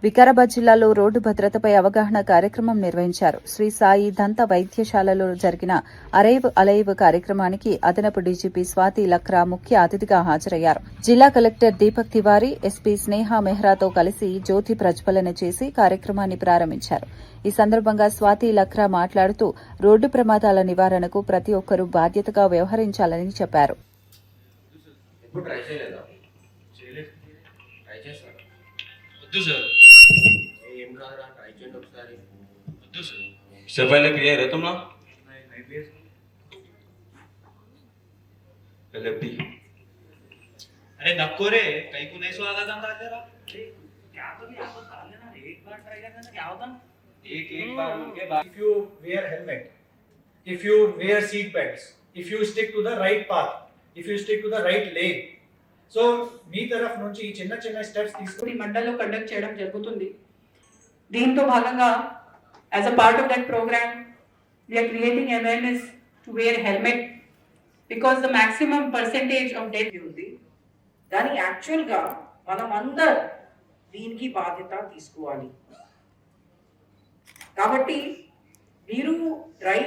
వికారాబాద్ జిల్లాలో రోడ్డు భద్రతపై అవగాహన కార్యక్రమం నిర్వహించారు. శ్రీ సాయి దంత వైద్యశాలలో జరిగిన అరైవ్ అలైవ్ కార్యక్రమానికి అదనపు డీజీపీ స్వాతి లక్రా ముఖ్య అతిథిగా హాజరయ్యారు. జిల్లా కలెక్టర్ దీపక్ తివారీ, ఎస్పీ స్నేహ మెహ్రాతో కలిసి జ్యోతి ప్రజ్వలన చేసి కార్యక్రమాన్ని ప్రారంభించారు. ఈ సందర్భంగా స్వాతి లక్రా మాట్లాడుతూ రోడ్డు ప్రమాదాల నివారణకు ప్రతి ఒక్కరూ బాధ్యతగా వ్యవహరించాలని చెప్పారు. इससे पहले क्लियर है तुम लोग? LFD अरे नको रे, कहीं को नहीं स्वागत आता तेरा। क्या तो भी आपको कर लेना, एक बार ट्राई करने से क्या होता? एक बार के बाद if you wear helmet, if you wear seat belts, if you stick to the right path, if you stick to the right lane, so మీ తరఫు నుంచి ఈ చిన్న చిన్న స్టెప్స్ తీసుకొని మండల్లో కండక్ట్ చేయడం జరుగుతుంది. దీంతో భాగంగా as a part of that programme we are creating awareness to wear helmet because the maximum percentage of death ఉంది. కానీ యాక్చువల్గా మనం అందరం దీనికి బాధ్యత తీసుకోవాలి. కాబట్టి మీరు డ్రైవ్